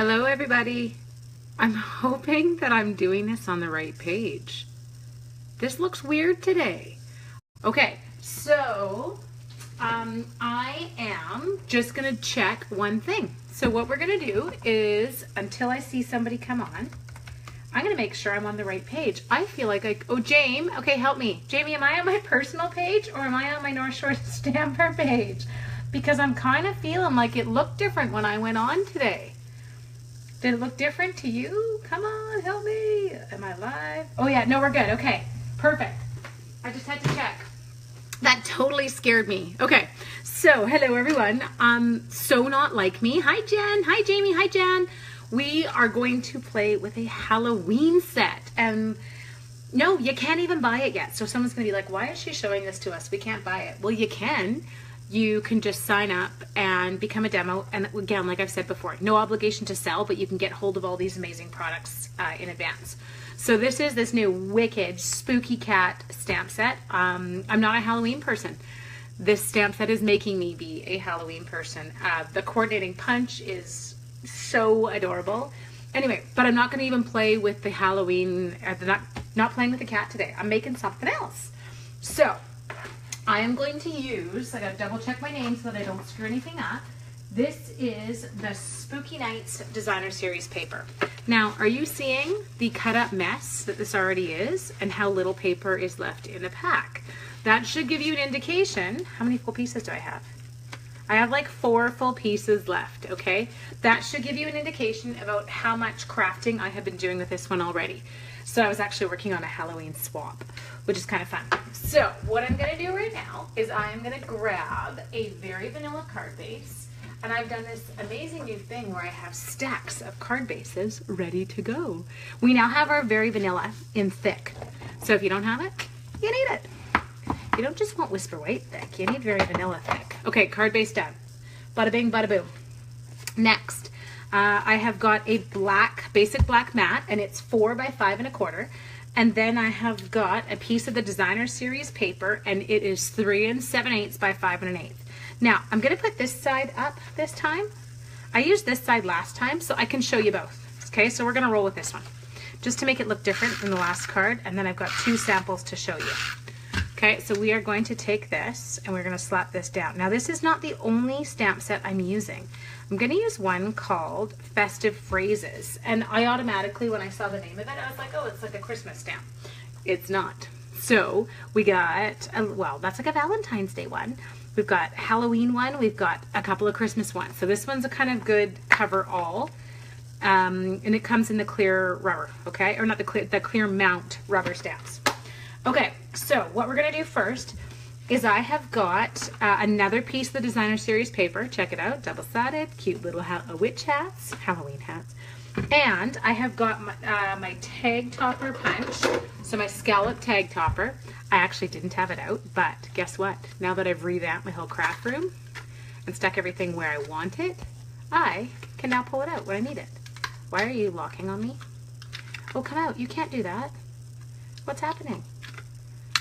Hello everybody. I'm hoping that I'm doing this on the right page. This looks weird today. Okay, so I am just gonna check one thing. So what we're gonna do is, until I see somebody come on, I'm gonna make sure I'm on the right page. I feel like oh, Jamie, okay, help me. Jamie, am I on my personal page or am I on my North Shore Stamper page? Because I'm kind of feeling like it looked different when I went on today. Did it look different to you? Come on, help me. Am I live? Oh yeah, no, we're good. Okay, perfect. I just had to check. That totally scared me. Okay, so hello everyone. So Not Like Me. Hi Jen. Hi Jamie. Hi Jen. We are going to play with a Halloween set. And no, you can't even buy it yet. So someone's gonna be like, why is she showing this to us? We can't buy it. Well, you can. You can just sign up and become a demo. And again, like I've said before, no obligation to sell, but you can get hold of all these amazing products in advance. So this is this new wicked spooky cat stamp set. I'm not a Halloween person. This stamp set is making me be a Halloween person. The coordinating punch is so adorable. Anyway, but I'm not going to even play with the Halloween, not playing with the cat today. I'm making something else. So I am going to use, I gotta double check my name so that I don't screw anything up. This is the Spooky Nights Designer Series paper. Now, are you seeing the cut up mess that this already is and how little paper is left in the pack? That should give you an indication. How many full pieces do I have? I have like 4 full pieces left, okay? That should give you an indication about how much crafting I have been doing with this one already. So I was actually working on a Halloween swap, which is kind of fun. So what I'm gonna do right now is I'm gonna grab a very vanilla card base, and I've done this amazing new thing where I have stacks of card bases ready to go. We now have our very vanilla in thick. So if you don't have it, you need it. You don't just want Whisper White thick, you need very vanilla thick. Okay, card base done. Bada bing, bada boom. Next, I have got a basic black mat, and it's 4 by 5 1/4. And then I have got a piece of the Designer Series paper, and it is 3 7/8 by 5 1/8. Now, I'm gonna put this side up this time. I used this side last time, so I can show you both. Okay, so we're gonna roll with this one, just to make it look different than the last card, and then I've got 2 samples to show you. Okay, so we are going to take this and we're going to slap this down. Now this is not the only stamp set I'm using. I'm going to use one called Festive Phrases. And I automatically, when I saw the name of it, I was like, oh, it's like a Christmas stamp. It's not. So we got, well, that's like a Valentine's Day one. We've got Halloween one. We've got a couple of Christmas ones. So this one's a kind of good cover all. And it comes in the clear rubber, okay? Or not the clear mount rubber stamps. Okay, so what we're going to do first is I have got another piece of the Designer Series paper. Check it out, double-sided, cute little witch hats, Halloween hats. And I have got my tag topper punch, so my scallop tag topper. I actually didn't have it out, but guess what? Now that I've revamped my whole craft room and stuck everything where I want it, I can now pull it out when I need it. Why are you locking on me? Oh, come out. You can't do that. What's happening?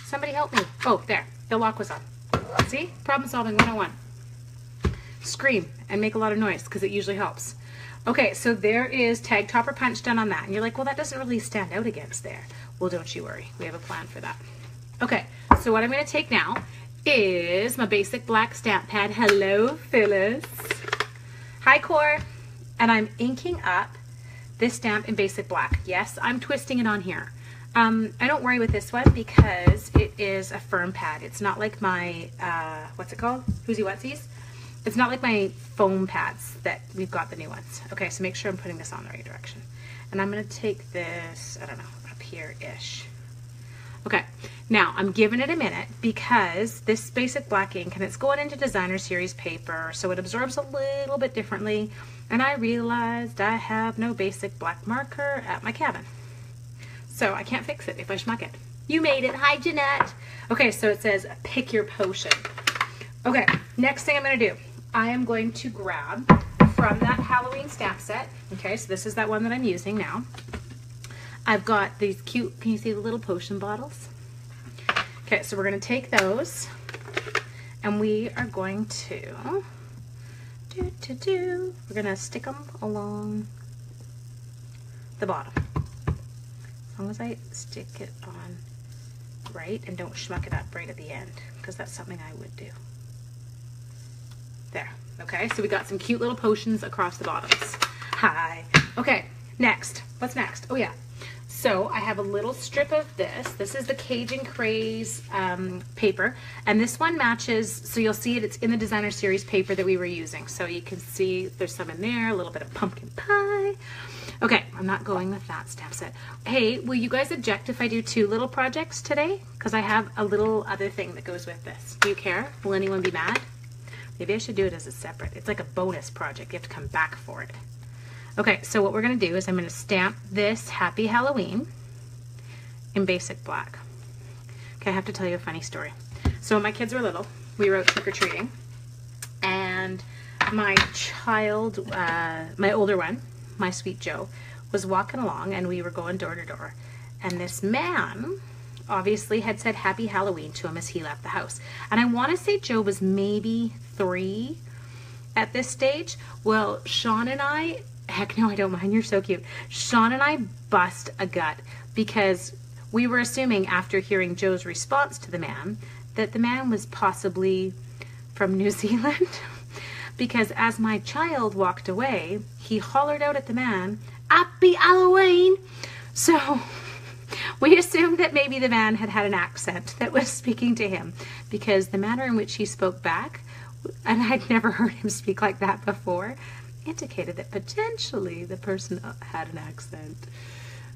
Somebody help me. Oh, there. The lock was on. See? Problem solving 101. Scream and make a lot of noise because it usually helps. Okay, so there is tag topper punch done on that. And you're like, well, that doesn't really stand out against there. Well, don't you worry. We have a plan for that. Okay, so what I'm going to take now is my basic black stamp pad. Hello, Phyllis. Hi, Core. And I'm inking up this stamp in basic black. Yes, I'm twisting it on here. I don't worry with this one because it is a firm pad. It's not like my, what's it called? Whoosy Wutsies? It's not like my foam pads that we've got the new ones. Okay, so make sure I'm putting this on the right direction. And I'm going to take this, I don't know, up here-ish. Okay, now I'm giving it a minute because this basic black ink, and it's going into Designer Series paper, so it absorbs a little bit differently. And I realized I have no basic black marker at my cabin. So I can't fix it if I schmuck it. You made it. Hi, Jeanette. Okay, so it says pick your potion. Okay, next thing I'm going to do, I am going to grab from that Halloween stamp set. Okay, so this is that one that I'm using now. I've got these cute, can you see the little potion bottles? Okay, so we're going to take those and we are going to, we're going to stick them along the bottom. As long as I stick it on right and don't schmuck it up right at the end, because that's something I would do. There. Okay, so we got some cute little potions across the bottoms. Hi. Okay, next. What's next? Oh yeah. So I have a little strip of this. This is the Cajun Craze paper, and this one matches, so you'll see it, it's in the designer series paper that we were using. So you can see there's some in there, a little bit of pumpkin pie. Okay, I'm not going with that stamp set. Hey, will you guys object if I do 2 little projects today? Because I have a little other thing that goes with this. Do you care? Will anyone be mad? Maybe I should do it as a separate. It's like a bonus project. You have to come back for it. Okay, so what we're going to do is I'm going to stamp this Happy Halloween in basic black. Okay, I have to tell you a funny story. So when my kids were little, we were out trick-or-treating, and my child, my older one, my sweet Joe, was walking along, and we were going door to door, and this man obviously had said Happy Halloween to him as he left the house. And I want to say Joe was maybe 3 at this stage. Well, Sean and I, heck no, I don't mind, you're so cute. Sean and I bust a gut because we were assuming after hearing Joe's response to the man that the man was possibly from New Zealand. Because as my child walked away, he hollered out at the man, Happy Halloween! So we assumed that maybe the man had had an accent that was speaking to him, because the manner in which he spoke back, and I'd never heard him speak like that before, indicated that potentially the person had an accent.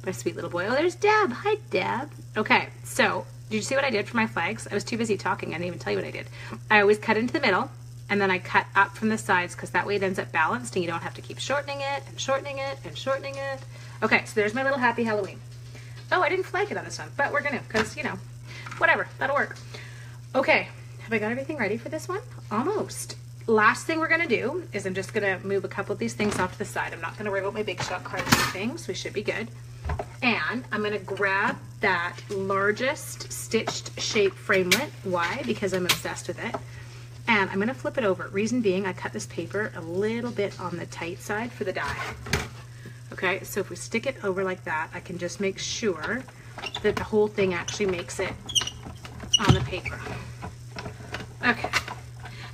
My sweet little boy. Oh, there's Deb. Hi, Deb. Okay, so did you see what I did for my flags? I was too busy talking. I didn't even tell you what I did. I always cut into the middle, and then I cut up from the sides, because that way it ends up balanced and you don't have to keep shortening it and shortening it and shortening it. Okay, so there's my little Happy Halloween. Oh, I didn't flag it on this one, but we're gonna, because, you know, whatever, that'll work. Okay, have I got everything ready for this one? Almost. Last thing we're gonna do is I'm just gonna move a couple of these things off to the side. I'm not gonna worry about my big shot cards and things. We should be good. And I'm gonna grab that largest stitched shape framelit. Why? Because I'm obsessed with it. And I'm gonna flip it over. Reason being, I cut this paper a little bit on the tight side for the die. Okay, so if we stick it over like that, I can just make sure that the whole thing actually makes it on the paper. Okay.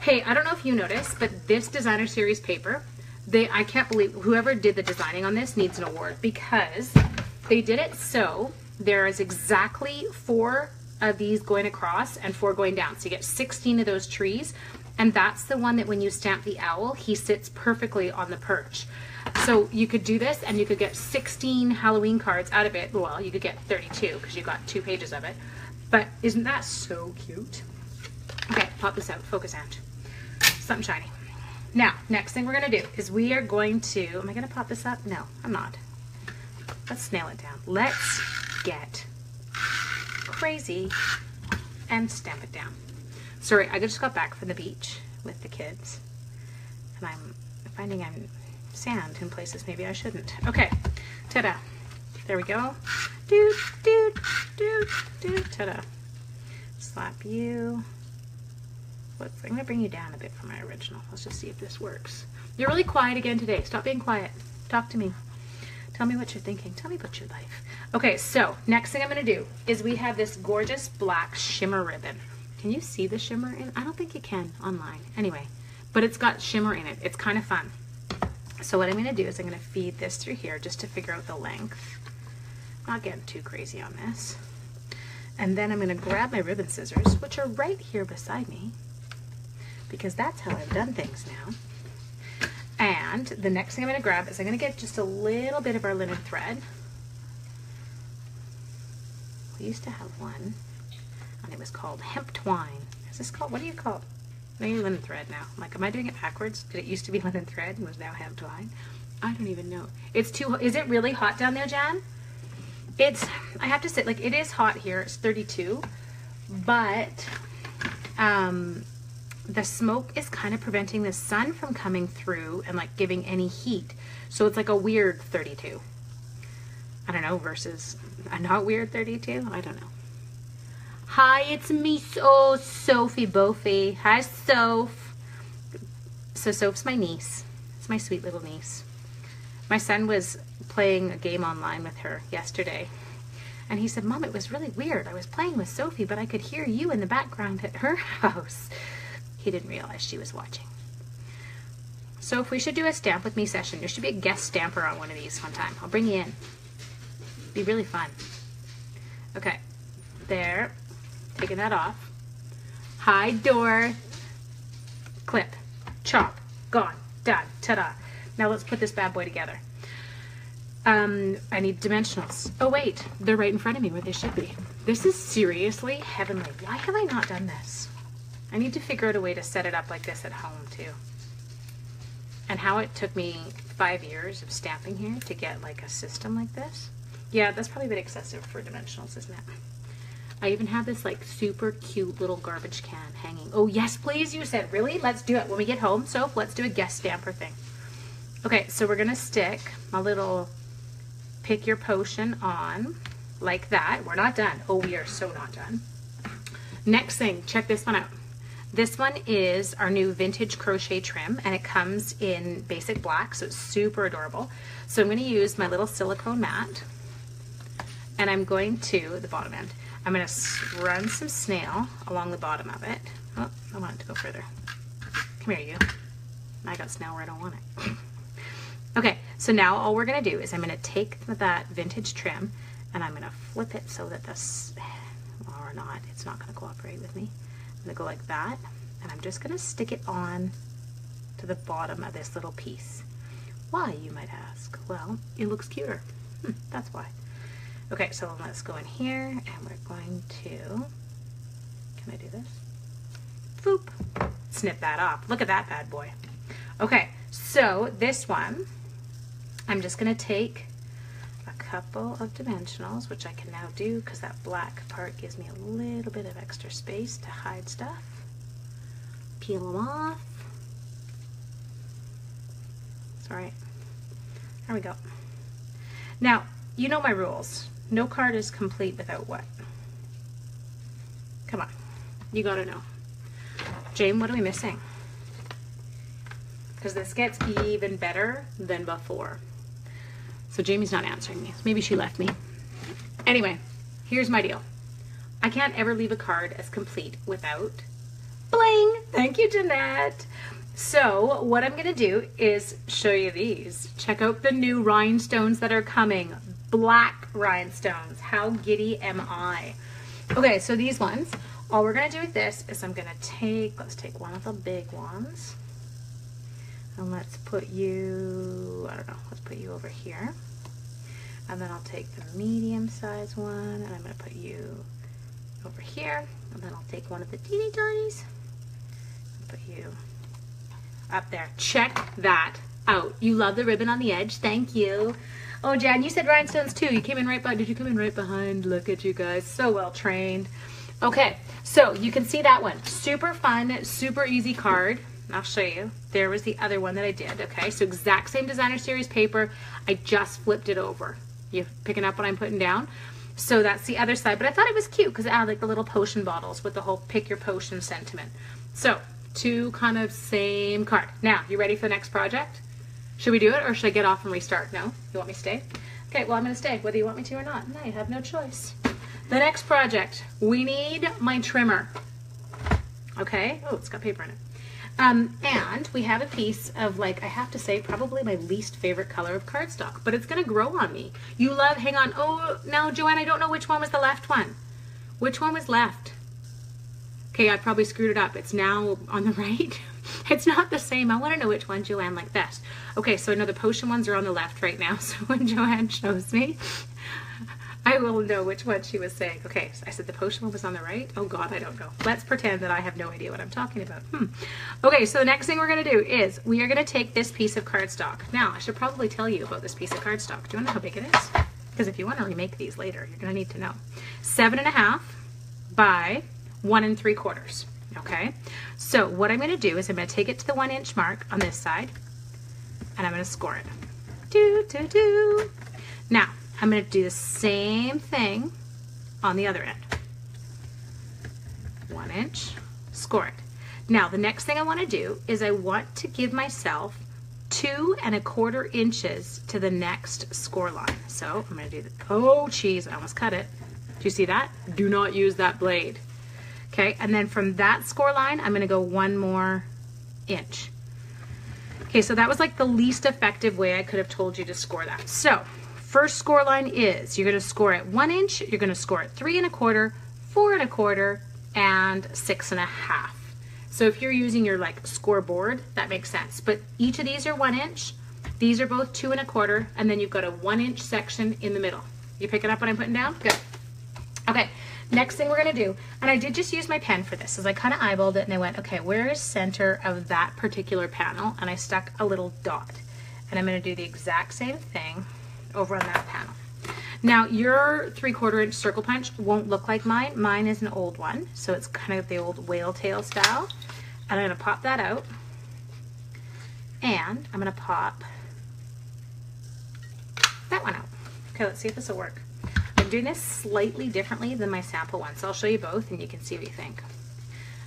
Hey, I don't know if you noticed, but this designer series paper, I can't believe whoever did the designing on this needs an award, because they did it so there is exactly 4 of these going across and 4 going down. So you get 16 of those trees, and that's the one that when you stamp the owl, he sits perfectly on the perch. So you could do this and you could get 16 Halloween cards out of it. Well, you could get 32 because you got 2 pages of it. But isn't that so cute? Okay, pop this out, focus out. Something shiny. Now, next thing we're gonna do is we are going to, am I gonna pop this up? No, I'm not. Let's nail it down. Let's get crazy and stamp it down. Sorry, I just got back from the beach with the kids, and I'm finding I'm sand in places maybe I shouldn't. Okay, ta-da. There we go. Doot, doot, doot, doot, ta-da. Slap you. I'm gonna bring you down a bit from my original. Let's just see if this works. You're really quiet again today. Stop being quiet. Talk to me. Tell me what you're thinking. Tell me about your life. Okay, so next thing I'm gonna do is we have this gorgeous black shimmer ribbon. Can you see the shimmer in? I don't think you can online. Anyway, but it's got shimmer in it. It's kind of fun. So what I'm gonna do is I'm gonna feed this through here just to figure out the length. Not getting too crazy on this. And then I'm gonna grab my ribbon scissors, which are right here beside me, because that's how I've done things now. And the next thing I'm gonna grab is I'm gonna get just a little bit of our linen thread. We used to have one, and it was called hemp twine. Is this called, what do you call it? Maybe linen thread now. I'm like, am I doing it backwards? Did it used to be linen thread and was now hemp twine? I don't even know. It's too, is it really hot down there, Jan? It's, I have to say, like, it is hot here. It's 32, but the smoke is kind of preventing the sun from coming through and like giving any heat. So it's like a weird 32. I don't know, versus a not weird 32. I don't know. Hi, it's me, Sophie Bophie. Hi, Soph. So Soph's my niece. It's my sweet little niece. My son was playing a game online with her yesterday, and he said, Mom, it was really weird. I was playing with Sophie, but I could hear you in the background at her house. He didn't realize she was watching. So if we should do a stamp with me session, there should be a guest stamper on one of these one time. I'll bring you in. Be really fun. Okay, there, taking that off. Hide door, clip, chop, gone, done, ta-da. Now let's put this bad boy together. I need dimensionals. Oh wait, they're right in front of me where they should be. This is seriously heavenly. Why have I not done this? I need to figure out a way to set it up like this at home too. And how it took me 5 years of stamping here to get like a system like this. Yeah, that's probably a bit excessive for dimensionals, isn't it? I even have this like super cute little garbage can hanging. Oh yes, please, you said. Really? Let's do it. When we get home, Soph, let's do a guest stamper thing. Okay, so we're gonna stick my little pick your potion on like that. We're not done. Oh, we are so not done. Next thing, check this one out. This one is our new vintage crochet trim, and it comes in basic black, so it's super adorable. So I'm going to use my little silicone mat, and I'm going to, the bottom end, I'm going to run some snail along the bottom of it. Oh, I want it to go further. Come here, you. I got snail where I don't want it. Okay, so now all we're going to do is I'm going to take that vintage trim, and I'm going to flip it so that this, or not, it's not going to cooperate with me. I'm going to go like that, and I'm just going to stick it on to the bottom of this little piece. Why, you might ask? Well, it looks cuter. That's why. Okay, so let's go in here, and we're going to, can I do this? Boop. Snip that off. Look at that bad boy. Okay, so this one, I'm just going to take a couple of dimensionals, which I can now do because that black part gives me a little bit of extra space to hide stuff. Peel them off. It's all right. There we go. Now, you know my rules. No card is complete without what? Come on. You gotta know. Jane, what are we missing? Because this gets even better than before. So Jamie's not answering me. Maybe she left me. Anyway, here's my deal. I can't ever leave a card as complete without bling. Thank you, Jeanette. So what I'm going to do is show you these. Check out the new rhinestones that are coming. Black rhinestones. How giddy am I? Okay, so these ones, all we're going to do with this is I'm going to take, let's take one of the big ones. And let's put you, I don't know, let's put you over here. And then I'll take the medium size one, and I'm going to put you over here. And then I'll take one of the teeny tinies and put you up there. Check that out. You love the ribbon on the edge. Thank you. Oh, Jan, you said rhinestones too. You came in right behind. Did you come in right behind? Look at you guys. So well trained. Okay, so you can see that one. Super fun, super easy card. I'll show you. There was the other one that I did. Okay, so exact same designer series paper. I just flipped it over. You picking up what I'm putting down? So that's the other side. But I thought it was cute because it had like the little potion bottles with the whole pick your potion sentiment. So two kind of same card. Now, you ready for the next project? Should we do it or should I get off and restart? No? You want me to stay? Okay, well, I'm going to stay whether you want me to or not. No, you have no choice. The next project, we need my trimmer. Okay? Oh, it's got paper in it. And we have a piece of, like, I have to say, probably my least favorite color of cardstock, but it's going to grow on me. You love, hang on. Oh, no, Joanne, I don't know which one was the left one. Which one was left? Okay, I probably screwed it up. It's now on the right. It's not the same. I want to know which one Joanne liked best. Okay, so I know the potion ones are on the left right now, so when Joanne shows me, I will know which one she was saying. Okay, so I said the potion one was on the right. Oh God, I don't know. Let's pretend that I have no idea what I'm talking about. Okay, so the next thing we're going to do is we are going to take this piece of cardstock. Now, I should probably tell you about this piece of cardstock. Do you want to know how big it is? Because if you want to remake these later, you're going to need to know. 7.5 by 1 3/4. Okay, so what I'm going to do is I'm going to take it to the 1 inch mark on this side, and I'm going to score it. Do, do, do. Now, I'm going to do the same thing on the other end. 1 inch, score it. Now, the next thing I want to do is I want to give myself 2¼ inches to the next score line. So I'm going to do the, oh geez, I almost cut it. Do you see that? Do not use that blade. Okay, and then from that score line, I'm going to go 1 more inch. Okay, so that was like the least effective way I could have told you to score that. So first score line is you're going to score at 1 inch, you're going to score at 3¼ 4¼ and 6½. So if you're using your like scoreboard, that makes sense. But each of these are 1 inch. These are both 2¼ and then you've got a 1 inch section in the middle. You picking up what I'm putting down? Good. Okay, next thing we're gonna do, and I did just use my pen for this, is I kind of eyeballed it and I went, okay, where is center of that particular panel? And I stuck a little dot. And I'm gonna do the exact same thing over on that panel. Now your 3/4 inch circle punch won't look like mine. Mine is an old one, so it's kind of the old whale tail style. And I'm gonna pop that out, and I'm gonna pop that one out. Okay, let's see if this will work. I'm doing this slightly differently than my sample one, so I'll show you both and you can see what you think.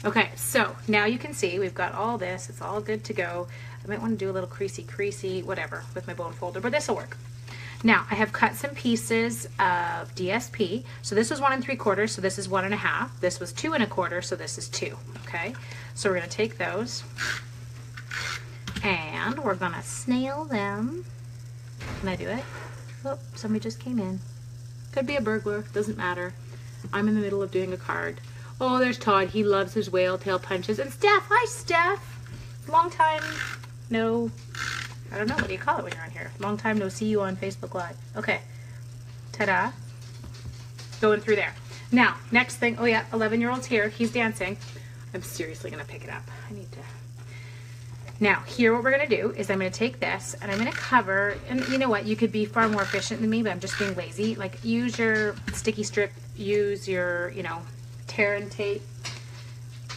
Okay, so now you can see we've got all this, it's all good to go. I might want to do a little creasy, whatever, with my bone folder, but this will work. Now, I have cut some pieces of DSP. So this was 1 3/4, so this is 1½. This was 2¼ so this is 2, okay? So we're gonna take those and we're gonna snail them. Can I do it? Oh, somebody just came in. Could be a burglar, doesn't matter. I'm in the middle of doing a card. Oh, there's Todd, he loves his whale tail punches. And Steph, hi Steph. Long time no, I don't know, what do you call it when you're on here? Long time no see you on Facebook Live. Okay, ta-da. Going through there. Now, next thing, oh yeah, 11-year-old's here, he's dancing. I'm seriously gonna pick it up. I need to. Now, here what we're gonna do is I'm gonna take this and I'm gonna cover, and you know what, you could be far more efficient than me, but I'm just being lazy. Like, use your sticky strip, use your, you know, tear and tape,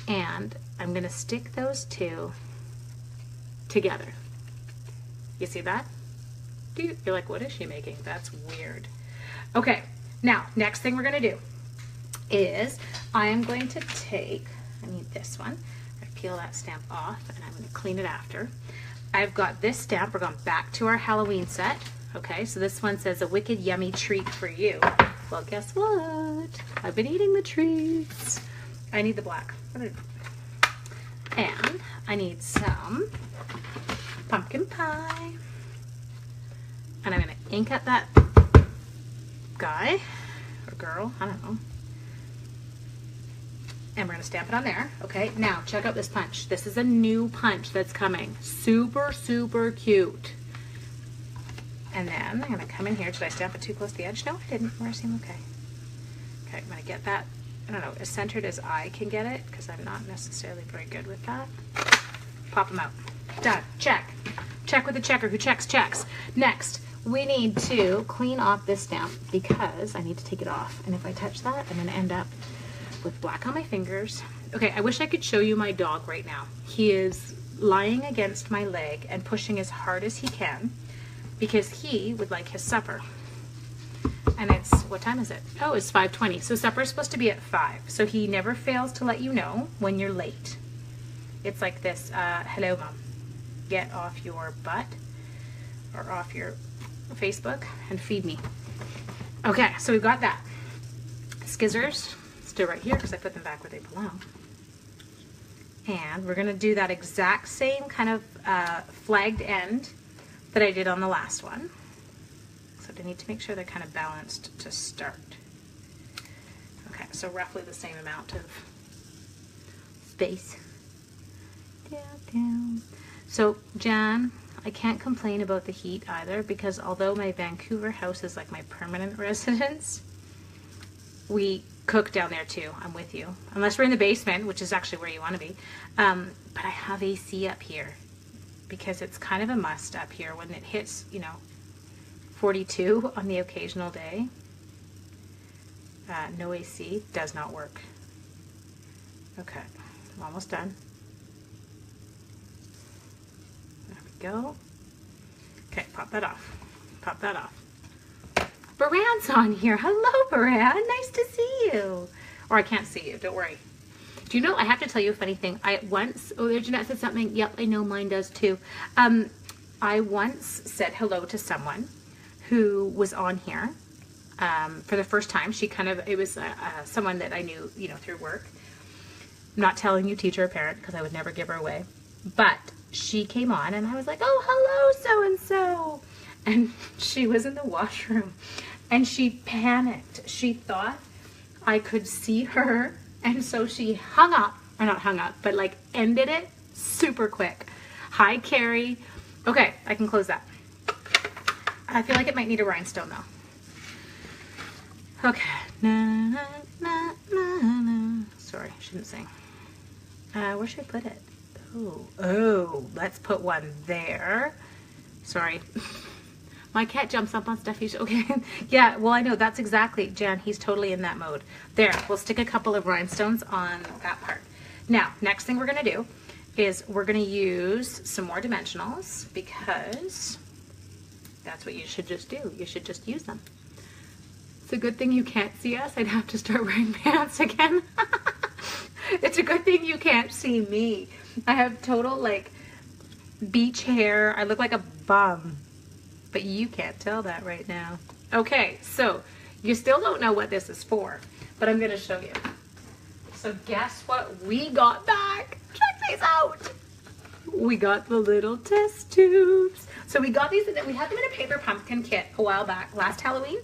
and I'm gonna stick those two together. You see that? You're like, what is she making? That's weird. Okay, now, next thing we're gonna do is I am going to take, I need this one. I'm gonna peel that stamp off and I'm gonna clean it after. I've got this stamp, we're going back to our Halloween set. Okay, so this one says a wicked yummy treat for you. Well, guess what? I've been eating the treats. I need the black. And I need some pumpkin pie. And I'm gonna ink up that guy or girl, I don't know. And we're gonna stamp it on there. Okay, now check out this punch. This is a new punch that's coming. Super, super cute. And then I'm gonna come in here. Did I stamp it too close to the edge? No, I didn't. Where I seem okay. Okay, I'm gonna get that, I don't know, as centered as I can get it, because I'm not necessarily very good with that. Pop them out. Done. Check. Check with the checker who checks checks. Next, we need to clean off this stamp because I need to take it off. And if I touch that, I'm gonna end up with black on my fingers. Okay, I wish I could show you my dog right now. He is lying against my leg and pushing as hard as he can because he would like his supper. And it's, what time is it? Oh, it's 5:20. So supper is supposed to be at 5. So he never fails to let you know when you're late. It's like this, hello mom, get off your butt or off your Facebook and feed me. Okay, so we've got that. Skizzers, still right here because I put them back where they belong. And we're gonna do that exact same kind of flagged end that I did on the last one. So I need to make sure they're kind of balanced to start. Okay, so roughly the same amount of space. Down, down. So Jan, I can't complain about the heat either because although my Vancouver house is like my permanent residence, we cook down there too. I'm with you. Unless we're in the basement, which is actually where you want to be. But I have AC up here because it's kind of a must up here when it hits, you know, 42 on the occasional day. No AC does not work. Okay, I'm almost done. There we go. Okay, pop that off. Pop that off. Baran's on here. Hello, Baran. Nice to see you. Or I can't see you. Don't worry. Do you know, I have to tell you a funny thing. I once, oh, there Jeanette said something. Yep, I know mine does too. I once said hello to someone who was on here for the first time. It was someone that I knew, through work. I'm not telling you teacher or parent because I would never give her away. But she came on and I was like, oh, hello, so-and-so. And she was in the washroom and she panicked. She thought I could see her. And so she hung up, or not hung up, but like ended it super quick. Hi, Carrie. Okay, I can close that. I feel like it might need a rhinestone though. Okay. Na, na, na, na, na. Sorry, I shouldn't sing. Where should I put it? Oh, let's put one there. Sorry. My cat jumps up on stuff. Okay. Yeah, well, I know. That's exactly, Jan. He's totally in that mode. There. We'll stick a couple of rhinestones on that part. Now, next thing we're going to do is we're going to use some more dimensionals because that's what you should just do. You should just use them. It's a good thing you can't see us. I'd have to start wearing pants again. It's a good thing you can't see me. I have total like beach hair. I look like a bum, but you can't tell that right now. Okay, so you still don't know what this is for, but I'm going to show you. So guess what we got back? Check these out. We got the little test tubes. So we got these, we had them in a paper pumpkin kit a while back, last Halloween.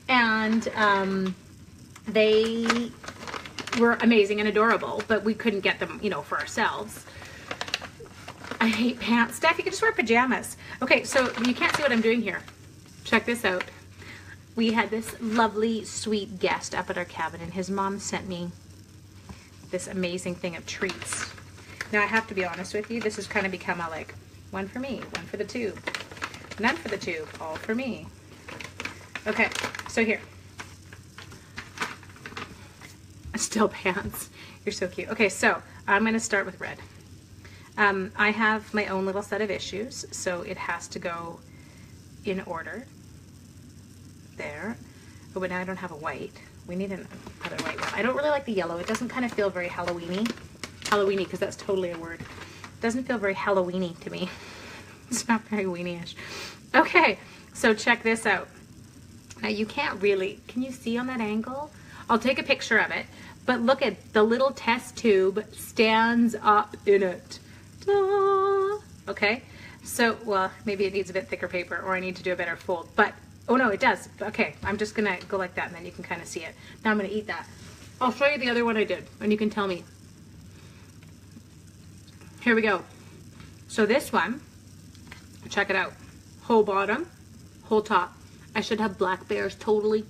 And they were amazing and adorable, but we couldn't get them, for ourselves. I hate pants. Steph, you can just wear pajamas. Okay, so you can't see what I'm doing here. Check this out. We had this lovely, sweet guest up at our cabin, and his mom sent me this amazing thing of treats. Now, I have to be honest with you, this has kind of become a like, one for me, one for the tube, none for the tube, all for me. Okay, so here. Still pants. You're so cute. Okay, so I'm going to start with red. I have my own little set of issues, so it has to go in order. There. Oh, but now I don't have a white. We need another white one. I don't really like the yellow. It doesn't kind of feel very Halloween-y. Halloween-y, because that's totally a word. It doesn't feel very Halloween-y to me. It's not very weenie-ish. Okay, so check this out. Now you can't really, can you see on that angle? I'll take a picture of it, but look at the little test tube stands up in it. Ta-da! Okay, so, well, maybe it needs a bit thicker paper or I need to do a better fold, but, oh no, it does. Okay, I'm just gonna go like that and then you can kind of see it. Now I'm gonna eat that. I'll show you the other one I did and you can tell me. Here we go. So this one, check it out. Whole bottom, whole top. I should have black bears totally.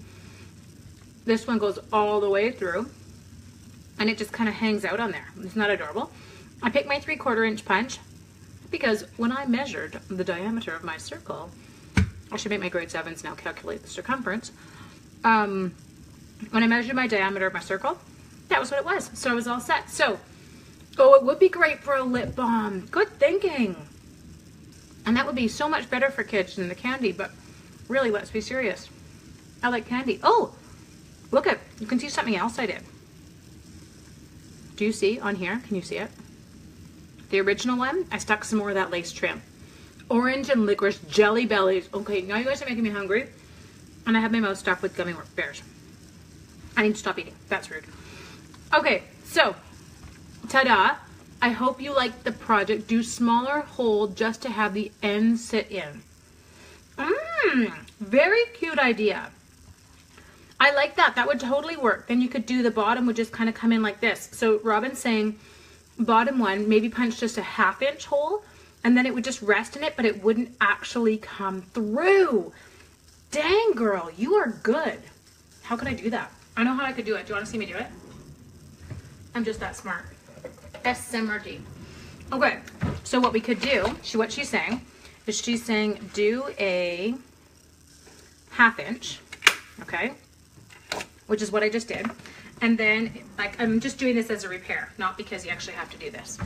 This one goes all the way through and it just kind of hangs out on there. It's not adorable. I picked my 3/4 inch punch because when I measured the diameter of my circle, I should make my grade 7s now calculate the circumference. When I measured my diameter of my circle, that was what it was. So I was all set. So, oh, it would be great for a lip balm. Good thinking. And that would be so much better for kids than the candy, but really, let's be serious. I like candy. Oh, look at, you can see something else I did. Do you see on here? Can you see it? The original one, I stuck some more of that lace trim. Orange and licorice jelly bellies. Okay, now you guys are making me hungry. And I have my mouth stuffed with gummy bears. I need to stop eating. That's rude. Okay, so, ta-da. I hope you like the project. Do smaller hole just to have the ends sit in. Very cute idea. I like that. That would totally work. Then you could do the bottom would just kind of come in like this. So Robin's saying bottom one, maybe punch just a 1/2 inch hole and then it would just rest in it, but it wouldn't actually come through. Dang, girl, you are good. How could I do that? I know how I could do it. Do you want to see me do it? I'm just that smart. SMRT. Okay, so what we could do, what she's saying, is she's saying do a 1/2 inch, okay, which is what I just did. And then, like, I'm just doing this as a repair, not because you actually have to do this.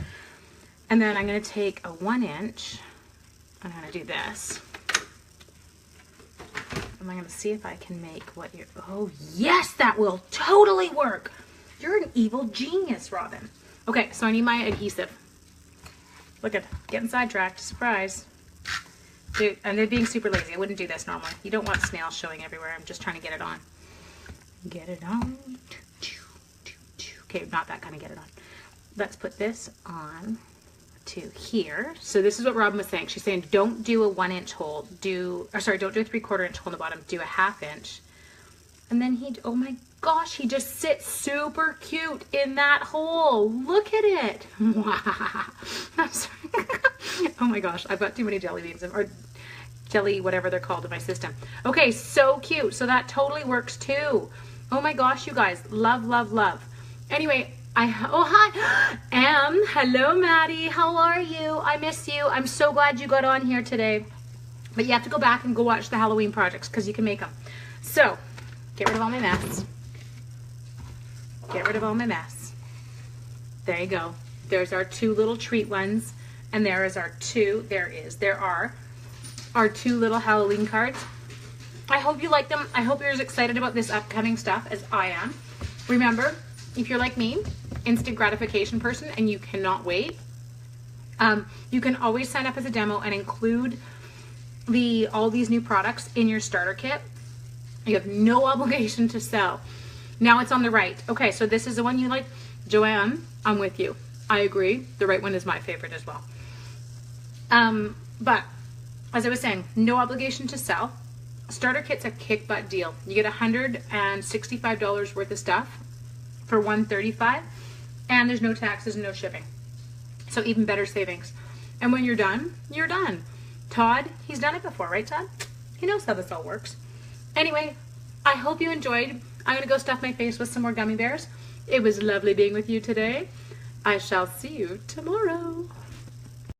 And then I'm going to take a 1 inch, I'm going to do this. I'm going to see if I can make what you're, oh yes, that will totally work. You're an evil genius, Robin. Okay, so I need my adhesive. Look at, getting sidetracked, surprise. And they're being super lazy. I wouldn't do this normally. You don't want snails showing everywhere. I'm just trying to get it on. Get it on. Okay, not that kind of get it on. Let's put this on to here. So this is what Robin was saying. She's saying don't do a 1-inch hole. Don't do a 3/4 inch hole in the bottom. Do a 1/2 inch. And then oh my gosh, he just sits super cute in that hole. Look at it. I'm sorry. Oh my gosh, I've got too many jelly beans or jelly, whatever they're called in my system. Okay, so cute. So that totally works too. Oh my gosh, you guys, love, love, love. Anyway, oh hi, hello Maddie, how are you? I miss you. I'm so glad you got on here today. But you have to go back and go watch the Halloween projects because you can make them. So, get rid of all my mess. Get rid of all my mess. There you go. There's our 2 little treat ones. And there are our 2 little Halloween cards. I hope you like them. I hope you're as excited about this upcoming stuff as I am. Remember, if you're like me, instant gratification person, and you cannot wait, you can always sign up as a demo and include all these new products in your starter kit. You have no obligation to sell. Now it's on the right. Okay, so this is the one you like. Joanne, I'm with you. I agree. The right one is my favorite as well. But as I was saying, no obligation to sell. Starter kit's a kick butt deal. You get $165 worth of stuff for $135, and there's no taxes and no shipping. So even better savings. And when you're done, you're done. Todd, he's done it before, right, Todd? He knows how this all works. Anyway, I hope you enjoyed. I'm gonna go stuff my face with some more gummy bears. It was lovely being with you today. I shall see you tomorrow.